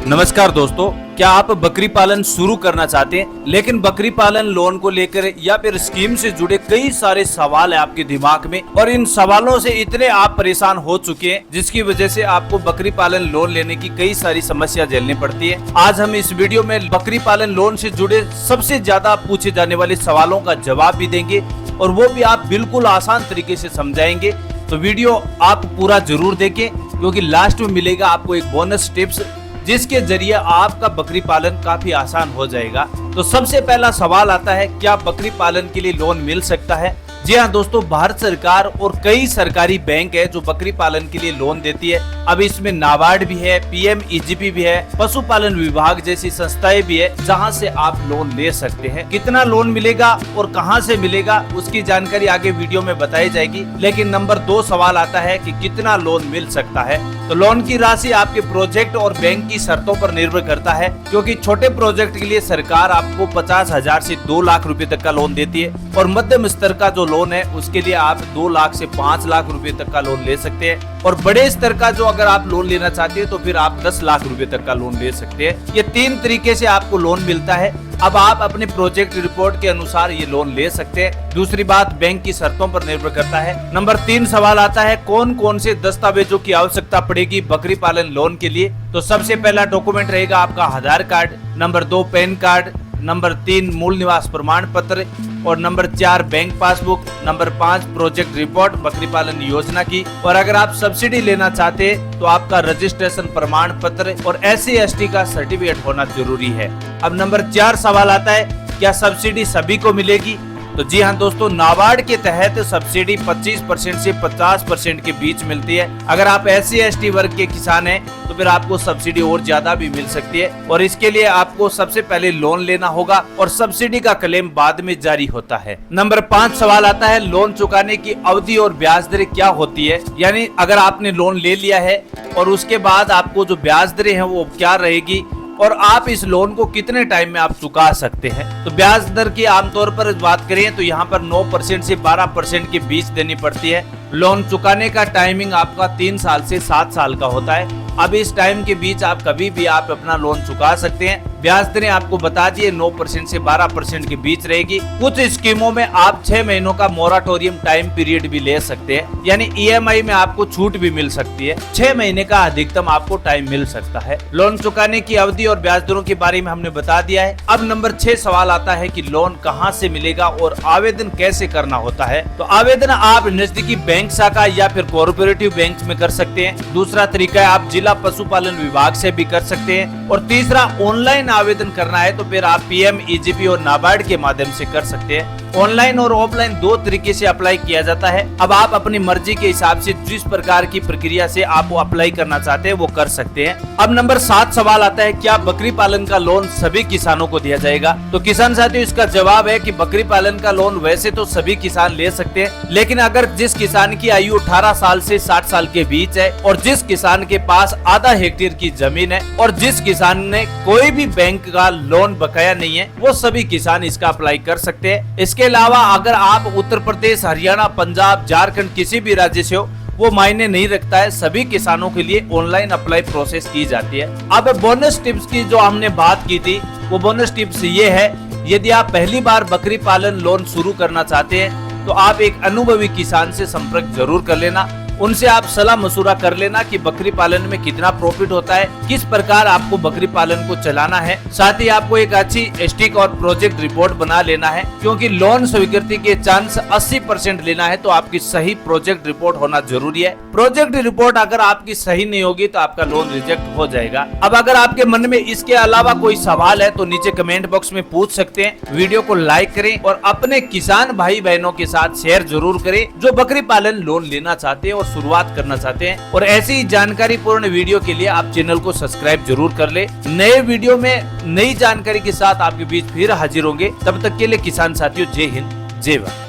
नमस्कार दोस्तों, क्या आप बकरी पालन शुरू करना चाहते हैं लेकिन बकरी पालन लोन को लेकर या फिर स्कीम से जुड़े कई सारे सवाल है आपके दिमाग में और इन सवालों से इतने आप परेशान हो चुके हैं जिसकी वजह से आपको बकरी पालन लोन लेने की कई सारी समस्या झेलनी पड़ती है। आज हम इस वीडियो में बकरी पालन लोन से जुड़े सबसे ज्यादा पूछे जाने वाले सवालों का जवाब भी देंगे और वो भी आप बिल्कुल आसान तरीके से समझाएंगे। तो वीडियो आप पूरा जरूर देखें क्योंकि लास्ट में मिलेगा आपको एक बोनस टिप्स जिसके जरिए आपका बकरी पालन काफी आसान हो जाएगा। तो सबसे पहला सवाल आता है, क्या बकरी पालन के लिए लोन मिल सकता है? जी हाँ दोस्तों, भारत सरकार और कई सरकारी बैंक है जो बकरी पालन के लिए लोन देती है। अब इसमें नाबार्ड भी है, PMEGP भी है, पशुपालन विभाग जैसी संस्थाएं भी है जहां से आप लोन ले सकते हैं। कितना लोन मिलेगा और कहां से मिलेगा उसकी जानकारी आगे वीडियो में बताई जाएगी। लेकिन नंबर 2 सवाल आता है कि कितना लोन मिल सकता है। तो लोन की राशि आपके प्रोजेक्ट और बैंक की शर्तों पर निर्भर करता है, क्योंकि छोटे प्रोजेक्ट के लिए सरकार आपको 50,000 से 2 लाख रुपए तक का लोन देती है और मध्यम स्तर का जो लोन है उसके लिए आप 2 लाख से 5 लाख रुपए तक का लोन ले सकते हैं और बड़े स्तर का जो अगर आप लोन लेना चाहते हैं तो फिर आप 10 लाख रुपए तक का लोन ले सकते हैं। ये 3 तरीके से आपको लोन मिलता है। अब आप अपने प्रोजेक्ट रिपोर्ट के अनुसार ये लोन ले सकते हैं। दूसरी बात, बैंक की शर्तों पर निर्भर करता है। नंबर 3 सवाल आता है, कौन कौन से दस्तावेजों की आवश्यकता पड़ेगी बकरी पालन लोन के लिए? तो सबसे पहला डॉक्यूमेंट रहेगा आपका Aadhaar card, number 2 PAN card, number 3 मूल निवास प्रमाण पत्र और नंबर 4 bank passbook, number 5 project report बकरी पालन योजना की। और अगर आप सब्सिडी लेना चाहते हैं तो आपका रजिस्ट्रेशन प्रमाण पत्र और SC/ST का सर्टिफिकेट होना जरूरी है। अब नंबर 4 सवाल आता है, क्या सब्सिडी सभी को मिलेगी? तो जी हाँ दोस्तों, नाबार्ड के तहत सब्सिडी 25% से 50% के बीच मिलती है। अगर आप SC/ST वर्ग के किसान हैं तो फिर आपको सब्सिडी और ज्यादा भी मिल सकती है और इसके लिए आपको सबसे पहले लोन लेना होगा और सब्सिडी का क्लेम बाद में जारी होता है। नंबर 5 सवाल आता है, लोन चुकाने की अवधि और ब्याज दरें क्या होती है? यानी अगर आपने लोन ले लिया है और उसके बाद आपको जो ब्याज दरें हैं वो क्या रहेगी और आप इस लोन को कितने टाइम में आप चुका सकते हैं? तो ब्याज दर की आमतौर पर बात करें तो यहाँ पर 9% से 12% के बीच देनी पड़ती है। लोन चुकाने का टाइमिंग आपका 3 साल से 7 साल का होता है। अब इस टाइम के बीच आप कभी भी आप अपना लोन चुका सकते हैं। ब्याज दरें आपको बता दिए 9% से 12% के बीच रहेगी। कुछ स्कीमों में आप 6 महीनों का मोराटोरियम टाइम पीरियड भी ले सकते हैं, यानी EMI में आपको छूट भी मिल सकती है। 6 महीने का अधिकतम आपको टाइम मिल सकता है। लोन चुकाने की अवधि और ब्याज दरों के बारे में हमने बता दिया है। अब नंबर 6 सवाल आता है कि लोन कहाँ से मिलेगा और आवेदन कैसे करना होता है? तो आवेदन आप नजदीकी बैंक शाखा या फिर कोऑपरेटिव बैंक में कर सकते हैं। दूसरा तरीका है आप जिला पशुपालन विभाग से भी कर सकते हैं और तीसरा ऑनलाइन आवेदन करना है तो फिर आप PMEGP और नाबार्ड के माध्यम से कर सकते हैं। ऑनलाइन और ऑफलाइन 2 तरीके से अप्लाई किया जाता है। अब आप अपनी मर्जी के हिसाब से जिस प्रकार की प्रक्रिया से आप वो अप्लाई करना चाहते हैं वो कर सकते हैं। अब नंबर 7 सवाल आता है, क्या बकरी पालन का लोन सभी किसानों को दिया जाएगा? तो किसान साथियों, इसका जवाब है कि बकरी पालन का लोन वैसे तो सभी किसान ले सकते हैं, लेकिन अगर जिस किसान की आयु 18 साल से 60 साल के बीच है और जिस किसान के पास आधा हेक्टेयर की जमीन है और जिस किसान ने कोई भी बैंक का लोन बकाया नहीं है, वो सभी किसान इसका अप्लाई कर सकते हैं। इसके अलावा अगर आप उत्तर प्रदेश, हरियाणा, पंजाब, झारखंड किसी भी राज्य से हो वो मायने नहीं रखता है, सभी किसानों के लिए ऑनलाइन अप्लाई प्रोसेस की जाती है। अब बोनस टिप्स की जो हमने बात की थी वो बोनस टिप्स ये है, यदि आप पहली बार बकरी पालन लोन शुरू करना चाहते हैं तो आप एक अनुभवी किसान से संपर्क जरूर कर लेना। उनसे आप सलाह मशुरा कर लेना कि बकरी पालन में कितना प्रॉफिट होता है, किस प्रकार आपको बकरी पालन को चलाना है। साथ ही आपको एक अच्छी स्टिक और प्रोजेक्ट रिपोर्ट बना लेना है, क्योंकि लोन स्वीकृति के चांस 80% लेना है तो आपकी सही प्रोजेक्ट रिपोर्ट होना जरूरी है। प्रोजेक्ट रिपोर्ट अगर आपकी सही नहीं होगी तो आपका लोन रिजेक्ट हो जाएगा। अब अगर आपके मन में इसके अलावा कोई सवाल है तो नीचे कमेंट बॉक्स में पूछ सकते हैं। वीडियो को लाइक करें और अपने किसान भाई बहनों के साथ शेयर जरूर करें जो बकरी पालन लोन लेना चाहते हैं शुरुआत करना चाहते हैं। और ऐसी जानकारी पूर्ण वीडियो के लिए आप चैनल को सब्सक्राइब जरूर कर ले। नए वीडियो में नई जानकारी के साथ आपके बीच फिर हाजिर होंगे। तब तक के लिए किसान साथियों, जय हिंद, जय भारत।